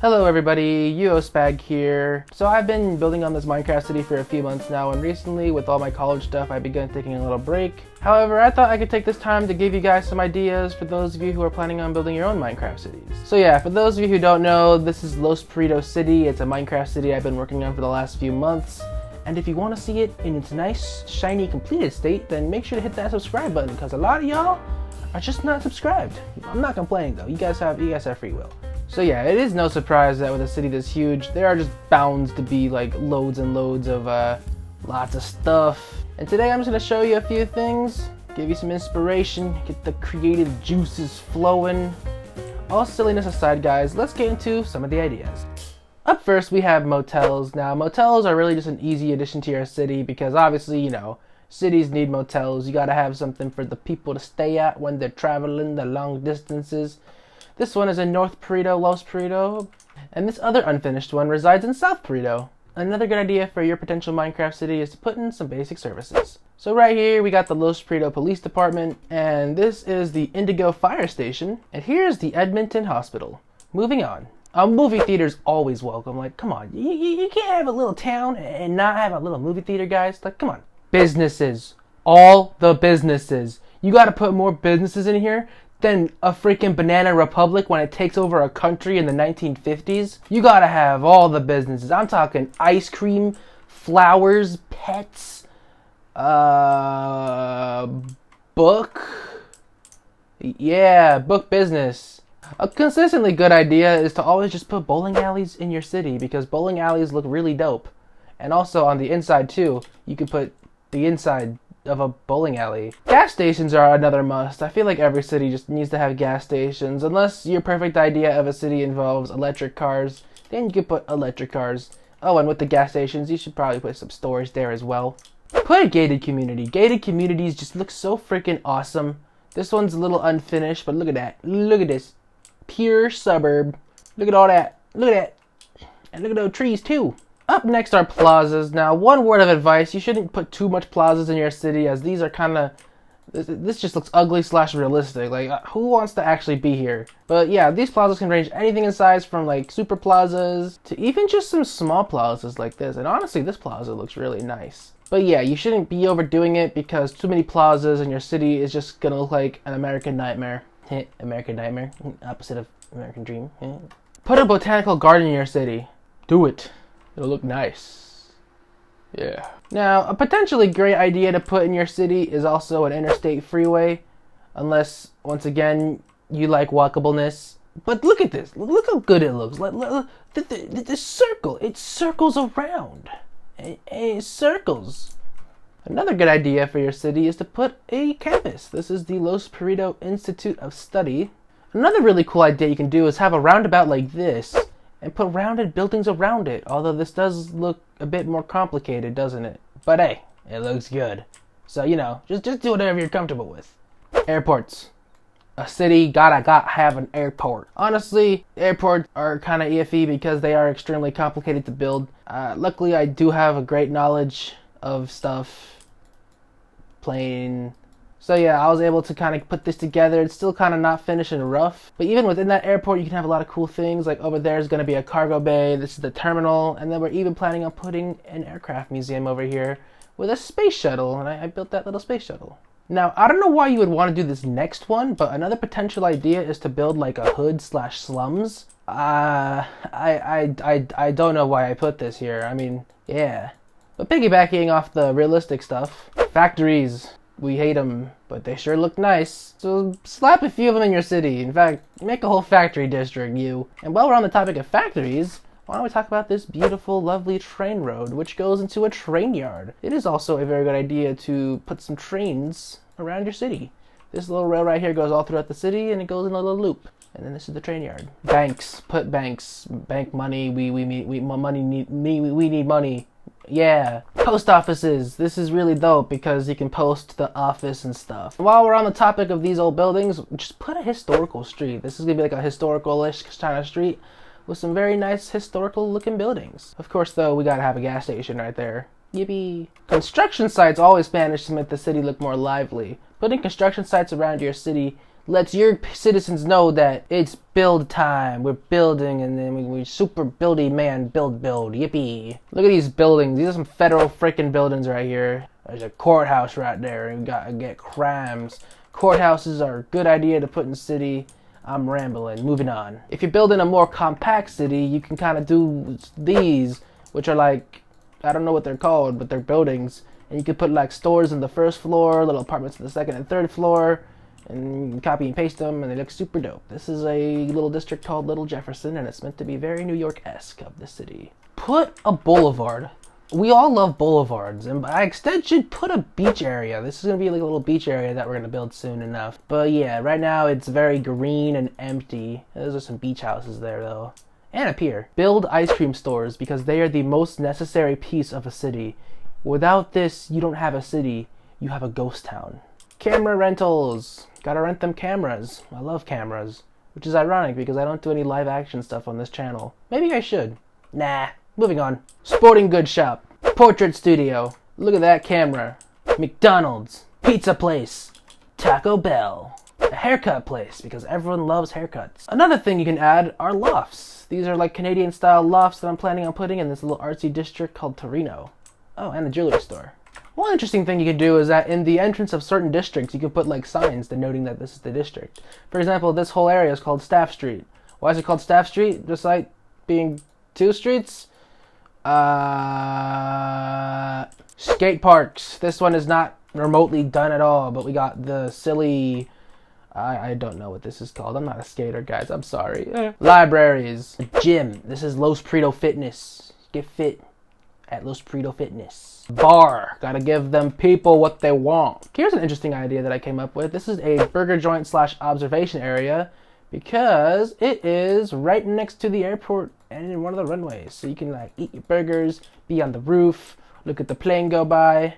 Hello everybody, UOSpag here. So I've been building on this Minecraft city for a few months now, and recently with all my college stuff I've begun taking a little break. However, I thought I could take this time to give you guys some ideas for those of you who are planning on building your own Minecraft cities. So yeah, for those of you who don't know, this is Los Perritos City. It's a Minecraft city I've been working on for the last few months. And if you want to see it in its nice, shiny, completed state, then make sure to hit that subscribe button, because a lot of y'all are just not subscribed. I'm not complaining though, you guys have free will. So yeah, it is no surprise that with a city this huge, there are just bound to be like loads and loads of lots of stuff. And today I'm just gonna show you a few things, give you some inspiration, get the creative juices flowing. All silliness aside guys, let's get into some of the ideas. Up first we have motels. Now motels are really just an easy addition to your city because obviously, you know, cities need motels. You gotta have something for the people to stay at when they're traveling the long distances. This one is in North Perrito, Los Perrito, and this other unfinished one resides in South Perrito. Another good idea for your potential Minecraft city is to put in some basic services. So right here we got the Los Perrito Police Department, and this is the Indigo Fire Station, and here's the Edmonton Hospital. Moving on. A movie theater's always welcome. Like, come on, you can't have a little town and not have a little movie theater, guys. Like, come on. Businesses. All the businesses. You gotta put more businesses in here than a freaking Banana Republic when it takes over a country in the 1950s. You gotta have all the businesses. I'm talking ice cream, flowers, pets, book. Yeah, book business. A consistently good idea is to always just put bowling alleys in your city because bowling alleys look really dope. And also on the inside too, you can put the inside of a bowling alley. Gas stations are another must. I feel like every city just needs to have gas stations. Unless your perfect idea of a city involves electric cars, then you could put electric cars. Oh, and with the gas stations, you should probably put some storage there as well. Put a gated community. Gated communities just look so freaking awesome. This one's a little unfinished, but look at that. Look at this. Pure suburb. Look at all that. Look at that. And look at those trees too. Up next are plazas. Now, one word of advice, you shouldn't put too much plazas in your city as these are kind of, this just looks ugly / realistic. Like, who wants to actually be here? But yeah, these plazas can range anything in size from like super plazas to even just some small plazas like this. And honestly, this plaza looks really nice. But yeah, you shouldn't be overdoing it because too many plazas in your city is just gonna look like an American nightmare. American nightmare, opposite of American dream. Put a botanical garden in your city. Do it. It'll look nice. Yeah. Now, a potentially great idea to put in your city is also an interstate freeway. Unless, once again, you like walkableness. But look at this. Look how good it looks. The circle. It circles around. It circles. Another good idea for your city is to put a campus. This is the Los Perrito Institute of Study. Another really cool idea you can do is have a roundabout like this and put rounded buildings around it, although this does look a bit more complicated, doesn't it? But hey, it looks good. So, you know, just do whatever you're comfortable with. Airports. A city gotta have an airport. Honestly, airports are kind of iffy because they are extremely complicated to build. Luckily, I do have a great knowledge of stuff. Plane. So yeah, I was able to kind of put this together. It's still kind of not finished and rough. But even within that airport, you can have a lot of cool things. Like over there is going to be a cargo bay. This is the terminal. And then we're even planning on putting an aircraft museum over here with a space shuttle. And I built that little space shuttle. Now, I don't know why you would want to do this next one, but another potential idea is to build like a hood / slums. I don't know why I put this here. I mean, yeah. But piggybacking off the realistic stuff, factories. We hate them, but they sure look nice. So slap a few of them in your city. In fact, make a whole factory district, you. And while we're on the topic of factories, why don't we talk about this beautiful, lovely train road, which goes into a train yard. It is also a very good idea to put some trains around your city. This little rail right here goes all throughout the city, and it goes in a little loop. And then this is the train yard. Banks. Put banks. Bank money. We need money. Yeah. Post offices. This is really dope because you can post to the office and stuff. While we're on the topic of these old buildings, just put a historical street. This is gonna be like a historical-ish kind of street with some very nice historical looking buildings. Of course though, we gotta have a gas station right there. Yippee. Construction sites always manage to make the city look more lively. Putting construction sites around your city lets your citizens know that it's build time. We're building, and then we super buildy man build. Yippee! Look at these buildings. These are some federal freaking buildings right here. There's a courthouse right there. We gotta get crimes. Courthouses are a good idea to put in city. I'm rambling. Moving on. If you're building a more compact city, you can kind of do these, which are like, I don't know what they're called, but they're buildings. And you can put like stores on the first floor, little apartments on the second and third floor, and you can copy and paste them, and they look super dope. This is a little district called Little Jefferson, and it's meant to be very New York-esque of the city. Put a boulevard. We all love boulevards, and by extension, put a beach area. This is going to be like a little beach area that we're going to build soon enough. But yeah, right now it's very green and empty. Those are some beach houses there, though. And a pier. Build ice cream stores, because they are the most necessary piece of a city. Without this, you don't have a city, you have a ghost town. Camera rentals. Gotta rent them cameras. I love cameras. Which is ironic because I don't do any live action stuff on this channel. Maybe I should. Nah. Moving on. Sporting goods shop. Portrait studio. Look at that camera. McDonald's. Pizza place. Taco Bell. A haircut place because everyone loves haircuts. Another thing you can add are lofts. These are like Canadian style lofts that I'm planning on putting in this little artsy district called Torino. Oh, and a jewelry store. One interesting thing you can do is that in the entrance of certain districts, you can put like signs denoting that this is the district. For example, this whole area is called Staff Street. Why is it called Staff Street? Just like being two streets? Skate parks. This one is not remotely done at all, but we got the silly... I don't know what this is called. I'm not a skater, guys. I'm sorry. Libraries. A gym. This is Los Prieto Fitness. Get fit at Los Prieto Fitness. Bar. Gotta give them people what they want. Here's an interesting idea that I came up with. This is a burger joint / observation area because it is right next to the airport and in one of the runways. So you can like eat your burgers, be on the roof, look at the plane go by.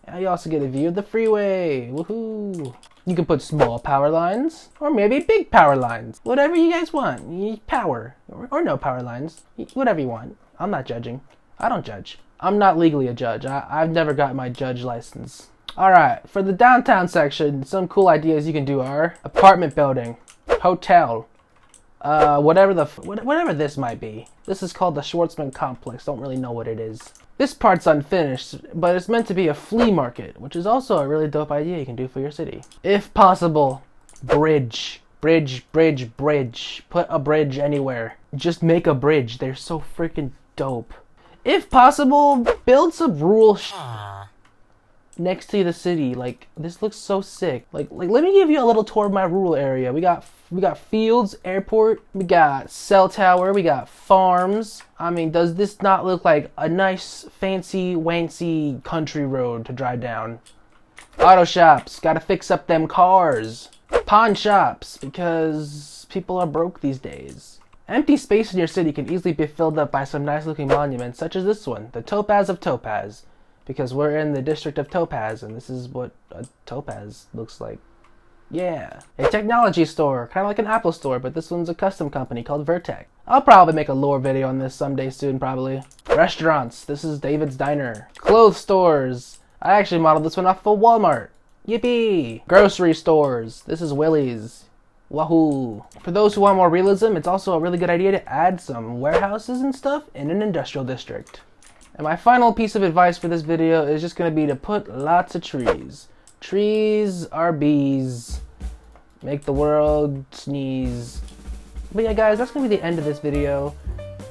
And you also get a view of the freeway. Woohoo! You can put small power lines, or maybe big power lines. Whatever you guys want. Power, or no power lines. Whatever you want. I'm not judging. I don't judge. I'm not legally a judge. I've never got my judge license. Alright, for the downtown section, some cool ideas you can do are apartment building, hotel, whatever this might be. This is called the Schwartzman Complex. Don't really know what it is. This part's unfinished, but it's meant to be a flea market, which is also a really dope idea you can do for your city. If possible, bridge. Bridge. Put a bridge anywhere. Just make a bridge. They're so freaking dope. If possible, build some rural next to the city. Like, this looks so sick. Like let me give you a little tour of my rural area. We got fields, airport, we got cell tower, we got farms. I mean, does this not look like a nice, fancy, wancy country road to drive down? Auto shops, gotta fix up them cars. Pawn shops, because people are broke these days. Empty space in your city can easily be filled up by some nice looking monuments, such as this one, the Topaz of Topaz. Because we're in the district of Topaz, and this is what a topaz looks like. Yeah. A technology store, kind of like an Apple store, but this one's a custom company called Vertec. I'll probably make a lore video on this someday soon, probably. Restaurants, this is David's Diner. Clothes stores, I actually modeled this one off of Walmart. Yippee! Grocery stores, this is Willie's. Wahoo! For those who want more realism, it's also a really good idea to add some warehouses and stuff in an industrial district. And my final piece of advice for this video is just going to be to put lots of trees. Trees are bees. Make the world sneeze. But yeah, guys, that's going to be the end of this video.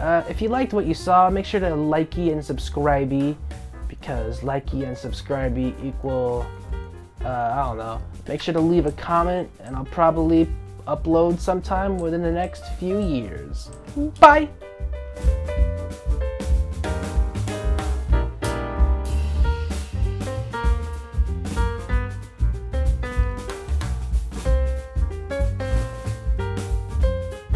If you liked what you saw, make sure to likey and subscribey, because likey and subscribey equal, I don't know. Make sure to leave a comment, and I'll probably upload sometime within the next few years. Bye!